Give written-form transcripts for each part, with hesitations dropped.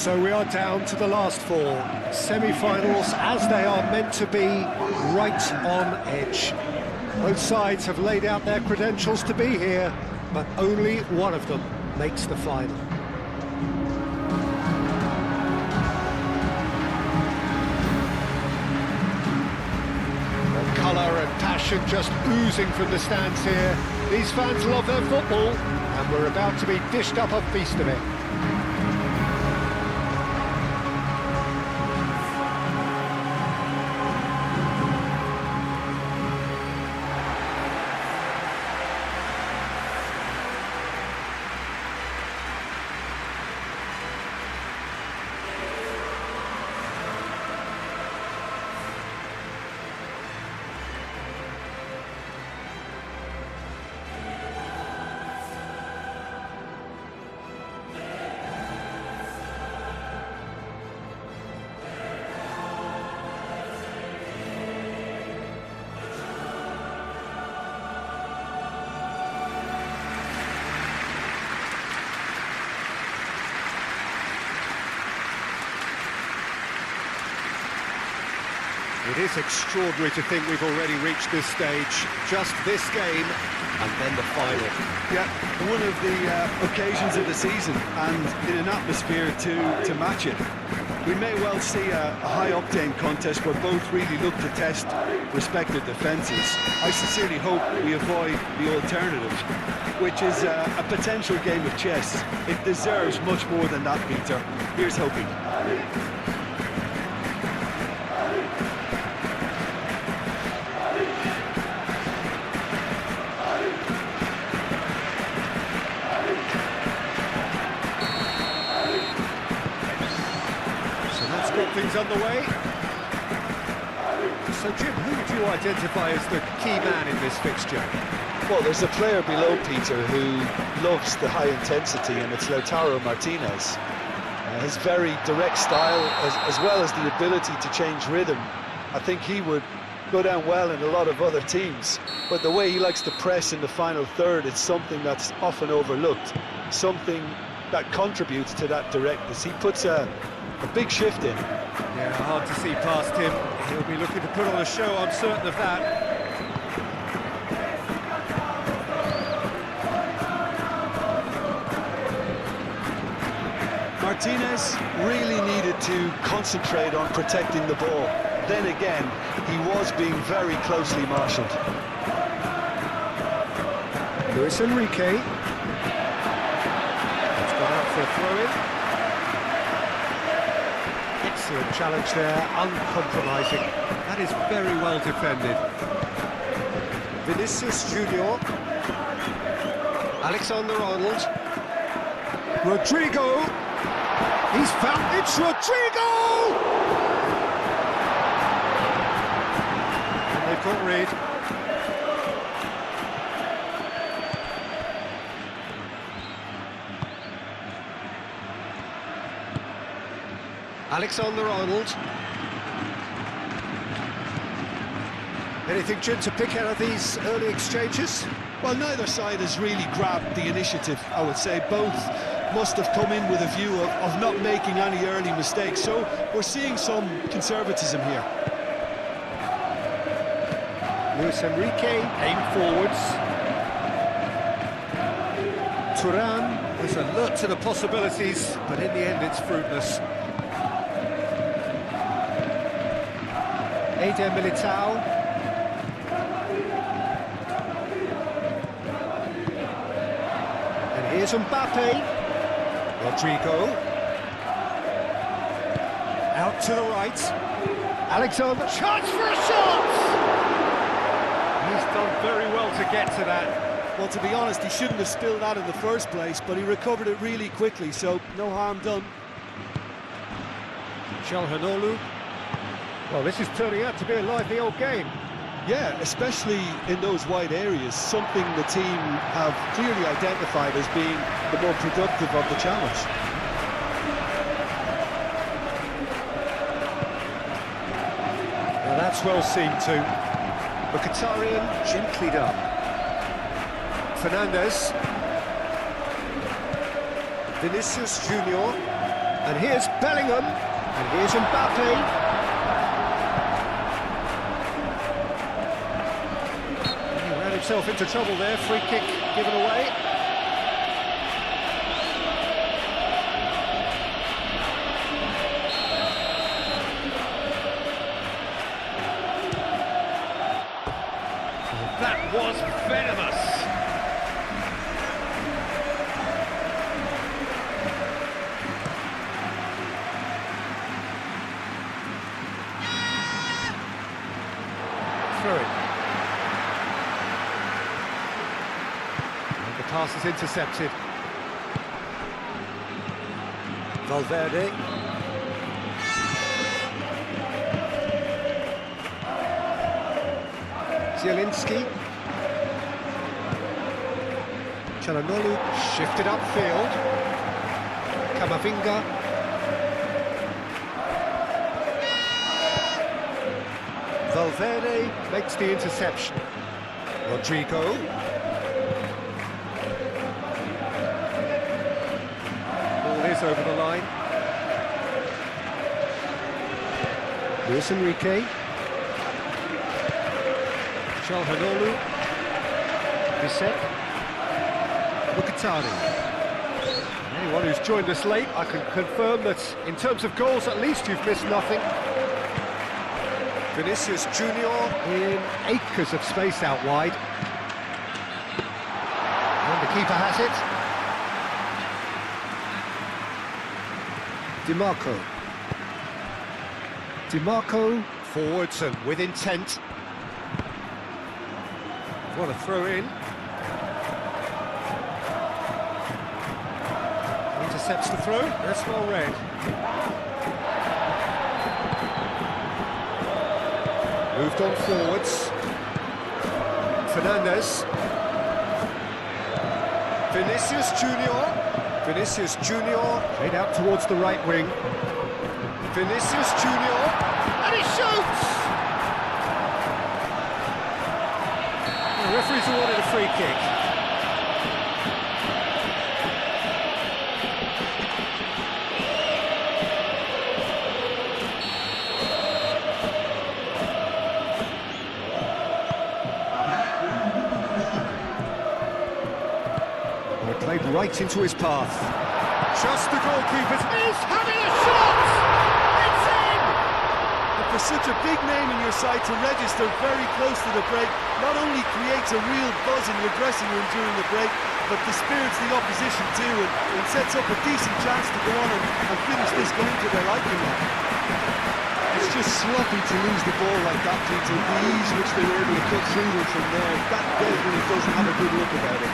So we are down to the last four, semi-finals as they are meant to be, right on edge. Both sides have laid out their credentials to be here, but only one of them makes the final. The colour and passion just oozing from the stands here. These fans love their football, and we're about to be dished up a feast of it. It is extraordinary to think we've already reached this stage. Just this game, and then the final. Yeah, one of the occasions of the season, and in an atmosphere to match it. We may well see a high-octane contest where both really look to test respective defences. I sincerely hope we avoid the alternative, which is a potential game of chess. It deserves much more than that, Peter. Here's hoping. Things underway. So Jim, who would you identify as the key man in this fixture? Well, there's a player below Peter who loves the high intensity, and it's Lautaro Martinez. His very direct style, as well as the ability to change rhythm, I think he would go down well in a lot of other teams. But the way he likes to press in the final third, it's something that's often overlooked, something that contributes to that directness. He puts a big shift in. Yeah, hard to see past him. He'll be looking to put on a show, I'm certain of that. Martinez really needed to concentrate on protecting the ball. Then again, he was being very closely marshalled. Luis Enrique. It's gone out for a throw-in. Excellent challenge there, uncompromising. That is very well defended. Vinicius Junior. Alexander-Arnold. Rodrigo. He's found it. It's Rodrigo! And they've got Reed. Alexander-Arnold. Anything, Jim, to pick out of these early exchanges? Well, neither side has really grabbed the initiative, I would say. Both must have come in with a view of not making any early mistakes. So we're seeing some conservatism here. Luis Enrique aim forwards. Turan is alert to the possibilities, but in the end it's fruitless. Eder Militao. And here's Mbappe. Rodrigo. Out to the right. Alexander. Chance for a shot! He's done very well to get to that. Well, to be honest, he shouldn't have spilled that in the first place, but he recovered it really quickly, so no harm done. Çalhanoğlu. Well, this is turning out to be a lively old game. Yeah, especially in those wide areas, something the team have clearly identified as being the more productive of the channels. Now that's well seen too. Mkhitaryan gently done. Fernandes. Vinicius Junior. And here's Bellingham, and here's Mbappe. He ran himself into trouble there, free kick given away. That was venomous. Through it. And the pass is intercepted. Valverde. Zielinski. Çalhanoğlu shifted upfield. Camavinga. Valverde makes the interception. Rodrigo. Ball is over the line. Luis Enrique. Çalhanoğlu. Bissek. Mkhitaryan. Anyone who's joined us late, I can confirm that in terms of goals, at least you've missed nothing. Vinicius Junior in acres of space out wide. And the keeper has it. Dimarco forwards and with intent. What a throw in. Intercepts the throw. That's well read. Moved on forwards. Fernandes. Vinicius Junior. Played out towards the right wing. Vinicius Junior. And he shoots! The referee's awarded a free kick. Played right into his path. Just the goalkeeper's is having a shot! It's in! And for such a big name in your side to register very close to the break, not only creates a real buzz in your dressing room during the break, but dispirits the opposition too, and sets up a decent chance to go on and finish this game to their liking. It's just sloppy to lose the ball like that, Peter. The ease which they were able to cut through them from there, that definitely doesn't have a good look about it.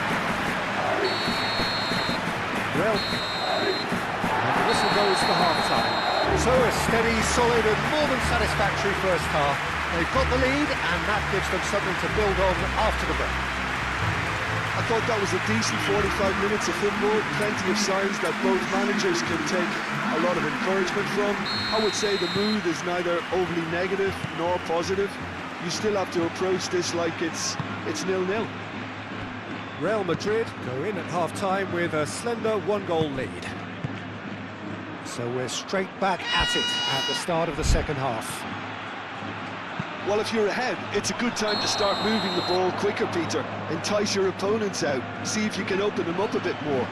Well, and the whistle goes for half-time. So a steady, solid and more than satisfactory first half. They've got the lead and that gives them something to build on after the break. I thought that was a decent 45 minutes of football, plenty of signs that both managers can take a lot of encouragement from. I would say the mood is neither overly negative nor positive. You still have to approach this like it's 0-0. Real Madrid go in at half-time with a slender one-goal lead. So we're straight back at it at the start of the second half. Well, if you're ahead, it's a good time to start moving the ball quicker, Peter. Entice your opponents out. See if you can open them up a bit more.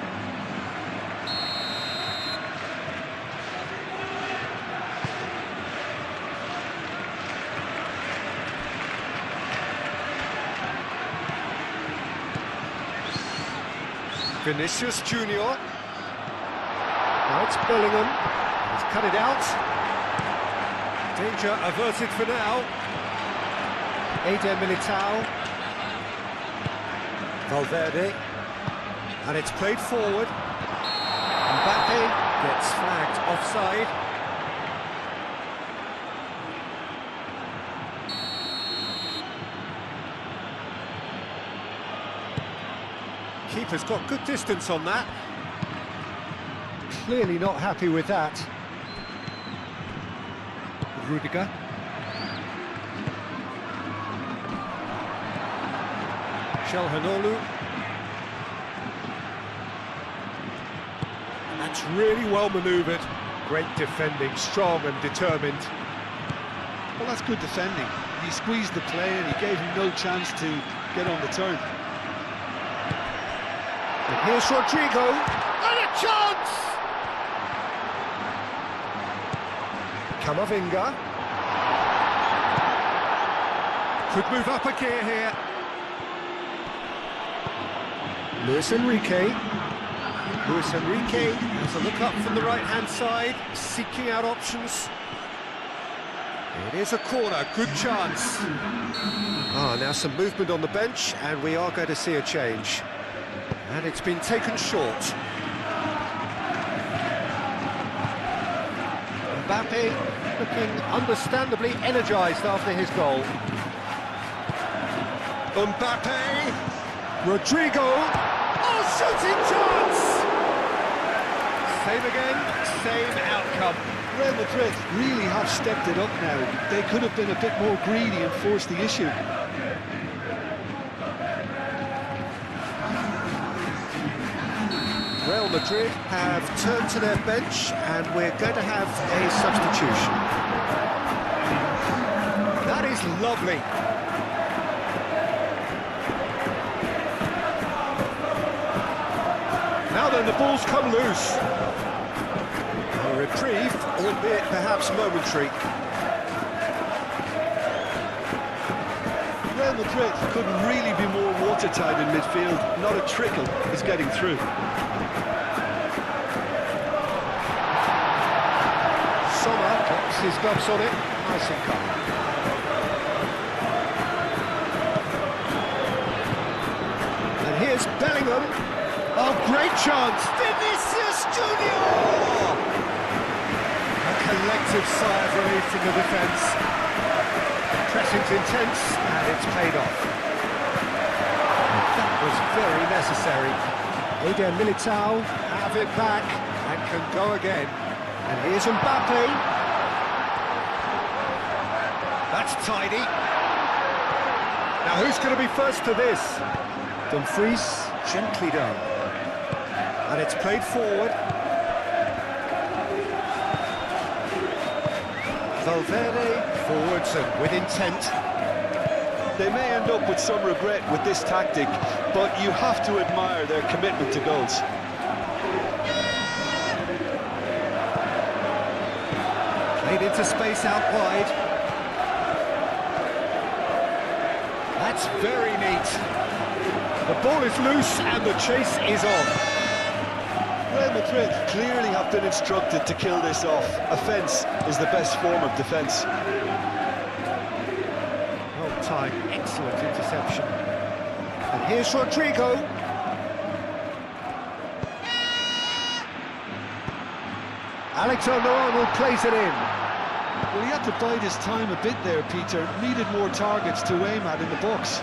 Vinicius Junior. Now it's Bellingham. He's cut it out. Danger averted for now. Militao. Valverde. And it's played forward. Mbappe gets flagged offside. Keeper's got good distance on that. Clearly not happy with that. Rudiger. Çalhanoğlu. That's really well manoeuvred. Great defending, strong and determined. Well, that's good defending. He squeezed the play and he gave him no chance to get on the turn. And here's Rodrigo. And a chance! Camavinga. Could move up a gear here. Luis Enrique has a look up from the right-hand side, seeking out options. It is a corner, good chance. Now some movement on the bench, and we are going to see a change. And it's been taken short. Mbappe looking understandably energised after his goal. Mbappe, Rodrigo, shooting chance! Same again, same outcome. Real Madrid really have stepped it up now. They could have been a bit more greedy and forced the issue. Real Madrid have turned to their bench, and we're going to have a substitution. That is lovely. Now then, the ball's come loose. A reprieve, albeit perhaps momentary. Real Madrid couldn't really be more watertight in midfield. Not a trickle is getting through. Sommer drops his gloves on it, nice and calm. And here's Bellingham. Oh, great chance! Vinicius Junior! A collective sigh of relief from the defence. Pressing's intense, and it's paid off. That was very necessary. Eder Militao have it back and can go again. And here's Mbappe. That's tidy. Now who's going to be first to this? Dumfries, gently done. And it's played forward. Valverde forwards and with intent. They may end up with some regret with this tactic, but you have to admire their commitment to goals. Played into space out wide. That's very neat. The ball is loose and the chase is on. Real Madrid clearly have been instructed to kill this off. Offence is the best form of defence. Well timed, excellent interception. And here's Rodrigo. Alexander-Arnold plays it in. Well, he had to bide his time a bit there, Peter. Needed more targets to aim at in the box.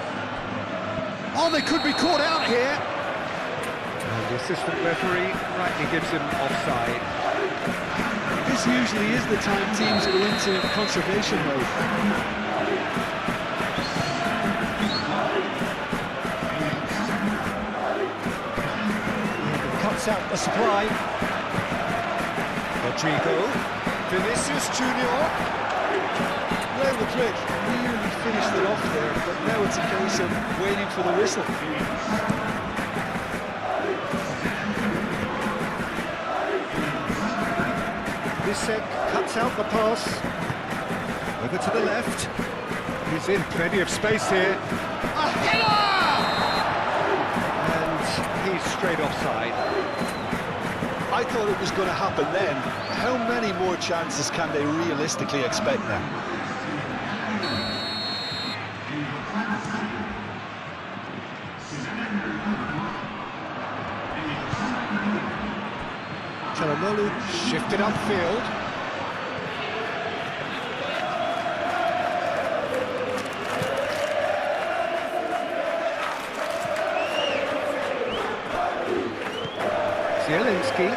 Oh, they could be caught out here. And the assistant referee rightly gives him offside. This usually is the time teams go into conservation mode. Cuts out the supply. Rodrigo, Vinicius Junior. Real Madrid nearly finished it off there, but now it's a case of waiting for the whistle. Bissek cuts out the pass. Over to the left. He's in plenty of space here. A header! And he's straight offside. I thought it was going to happen then. How many more chances can they realistically expect now? Çalhanoğlu shifted upfield. Zielinski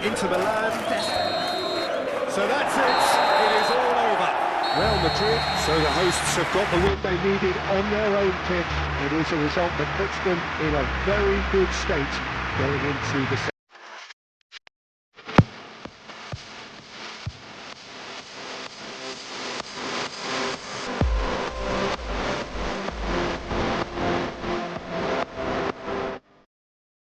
into Milan. So that's it. It is all over. Real Madrid, so the hosts have got the win they needed on their own pitch. It is a result that puts them in a very good state going into the